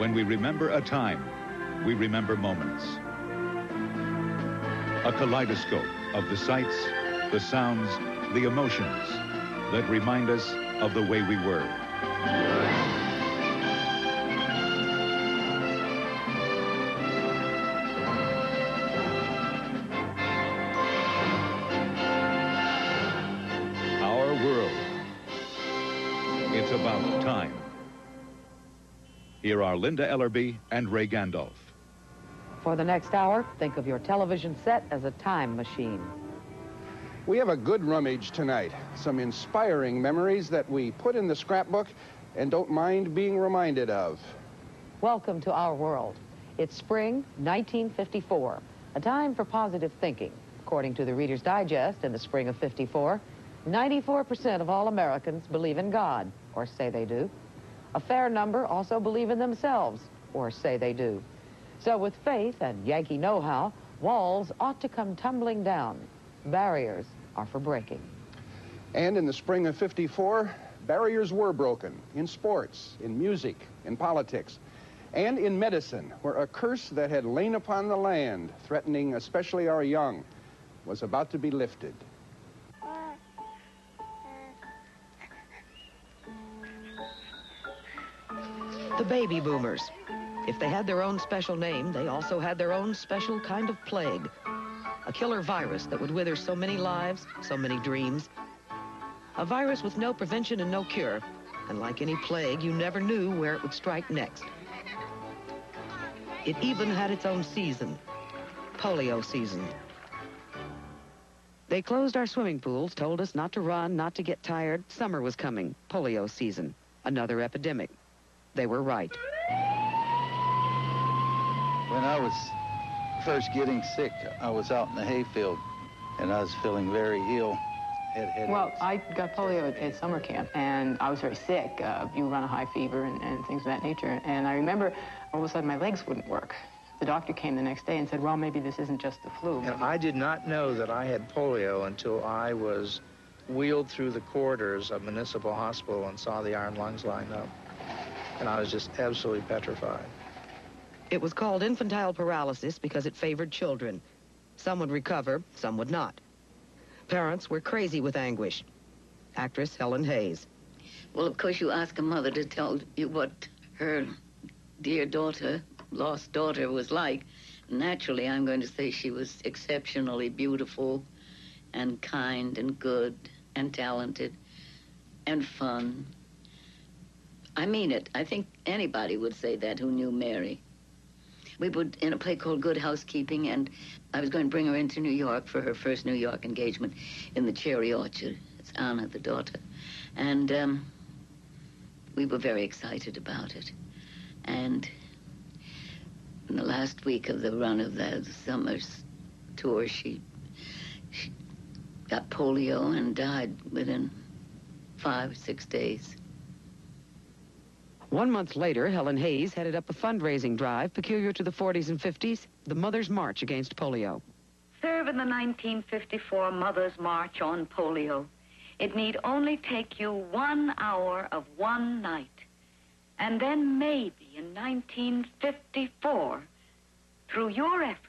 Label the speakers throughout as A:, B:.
A: When we remember a time, we remember moments. A kaleidoscope of the sights, the sounds, the emotions that remind us of the way we were. Our world. It's about time. Here are Linda Ellerby and Ray Gandolf.
B: For the next hour, think of your television set as a time machine.
C: We have a good rummage tonight. Some inspiring memories that we put in the scrapbook and don't mind being reminded of.
B: Welcome to our world. It's spring 1954, a time for positive thinking. According to the Reader's Digest in the spring of '54, 94% of all Americans believe in God, or say they do. A fair number also believe in themselves, or say they do. So with faith and Yankee know-how, walls ought to come tumbling down. Barriers are for breaking.
C: And in the spring of '54, barriers were broken in sports, in music, in politics, and in medicine, where a curse that had lain upon the land, threatening especially our young, was about to be lifted.
B: The baby boomers. If they had their own special name, they also had their own special kind of plague. A killer virus that would wither so many lives, so many dreams. A virus with no prevention and no cure. And like any plague, you never knew where it would strike next. It even had its own season. Polio season. They closed our swimming pools, told us not to run, not to get tired. Summer was coming. Polio season. Another epidemic. They were right.
D: When I was first getting sick, I was out in the hayfield, and I was feeling very ill. Had headaches.
E: Well, I got polio at summer camp, and I was very sick. You run a high fever and things of that nature. And I remember all of a sudden my legs wouldn't work. The doctor came the next day and said, well, maybe this isn't just the flu.
F: And I did not know that I had polio until I was wheeled through the corridors of Municipal Hospital and saw the iron lungs lined up. And I was just absolutely petrified.
B: It was called infantile paralysis because it favored children. Some would recover, some would not. Parents were crazy with anguish. Actress Helen Hayes.
G: Well, of course, you ask a mother to tell you what her dear daughter, lost daughter, was like. Naturally, I'm going to say she was exceptionally beautiful and kind and good and talented and fun. I mean it. I think anybody would say that who knew Mary. We were in a play called Good Housekeeping, and I was going to bring her into New York for her first New York engagement in the Cherry Orchard. It's Anna, the daughter. And we were very excited about it. And in the last week of the run of the summer's tour, she got polio and died within 5 or 6 days.
B: 1 month later, Helen Hayes headed up a fundraising drive peculiar to the 40s and 50s, the Mother's March Against Polio.
H: Serve in the 1954 Mother's March on Polio. It need only take you 1 hour of one night. And then maybe in 1954, through your efforts,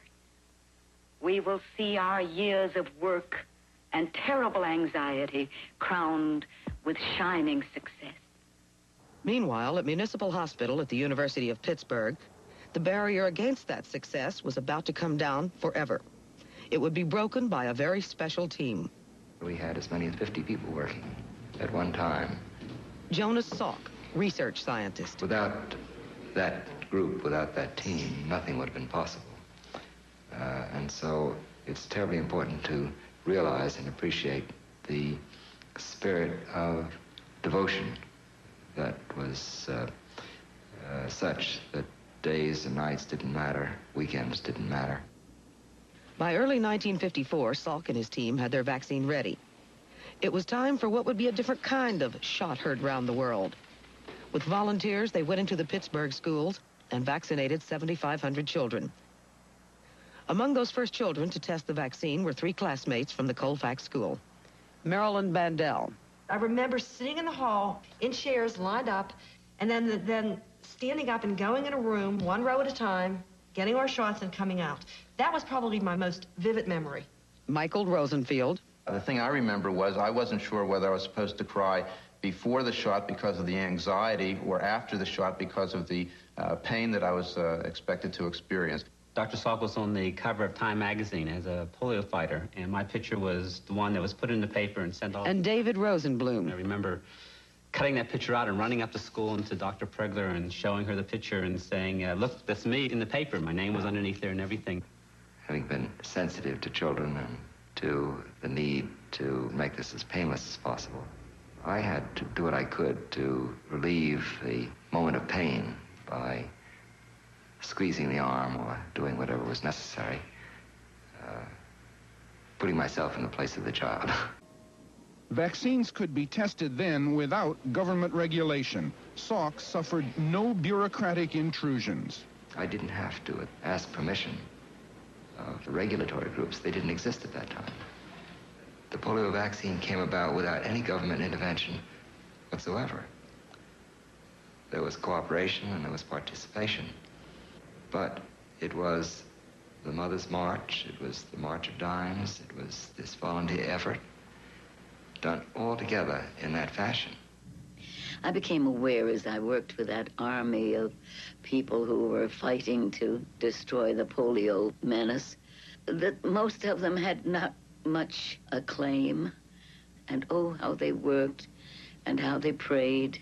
H: we will see our years of work and terrible anxiety crowned with shining success.
B: Meanwhile, at Municipal Hospital at the University of Pittsburgh, the barrier against that success was about to come down forever. It would be broken by a very special team.
I: We had as many as 50 people working at one time.
B: Jonas Salk, research scientist.
I: Without that group, without that team, nothing would have been possible. And so it's terribly important to realize and appreciate the spirit of devotion that was such that days and nights didn't matter, weekends didn't matter.
B: By early 1954, Salk and his team had their vaccine ready. It was time for what would be a different kind of shot heard round the world. With volunteers, they went into the Pittsburgh schools and vaccinated 7,500 children. Among those first children to test the vaccine were 3 classmates from the Colfax School. Marilyn Bandel.
J: I remember sitting in the hall in chairs lined up, and then standing up and going in a room, one row at a time, getting our shots and coming out. That was probably my most vivid memory.
B: Michael Rosenfield.
K: The thing I remember was I wasn't sure whether I was supposed to cry before the shot because of the anxiety or after the shot because of the pain that I was expected to experience.
L: Dr. Salk was on the cover of Time magazine as a polio fighter, and my picture was the one that was put in the paper and sent off.
B: And David Rosenblum.
L: I remember cutting that picture out and running up to school and to Dr. Pregler and showing her the picture and saying, look, that's me in the paper. My name was underneath there and everything.
I: Having been sensitive to children and to the need to make this as painless as possible, I had to do what I could to relieve the moment of pain by squeezing the arm or doing whatever was necessary, putting myself in the place of the child.
C: Vaccines could be tested then without government regulation. Salk suffered no bureaucratic intrusions.
I: I didn't have to ask permission of the regulatory groups. They didn't exist at that time. The polio vaccine came about without any government intervention whatsoever. There was cooperation and there was participation. But it was the Mother's March, it was the March of Dimes, it was this volunteer effort done all together in that fashion.
G: I became aware as I worked with that army of people who were fighting to destroy the polio menace that most of them had not much acclaim. And oh, how they worked and how they prayed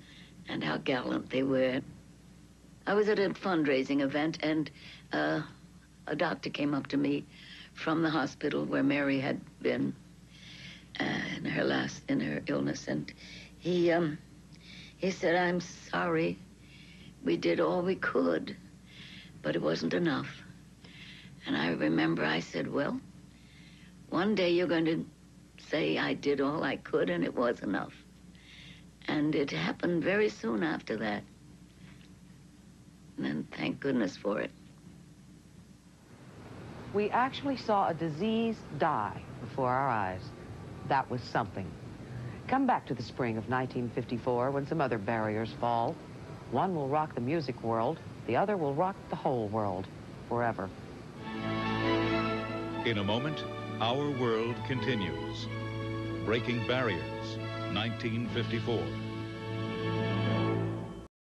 G: and how gallant they were. I was at a fundraising event, and a doctor came up to me from the hospital where Mary had been in her illness, and he said, "I'm sorry, we did all we could, but it wasn't enough." And I remember I said, "Well, one day you're going to say I did all I could and it was enough." And it happened very soon after that. And thank goodness for it.
B: We actually saw a disease die before our eyes. That was something. Come back to the spring of 1954 when some other barriers fall. One will rock the music world, the other will rock the whole world forever.
A: In a moment, Our World continues. Breaking Barriers, 1954.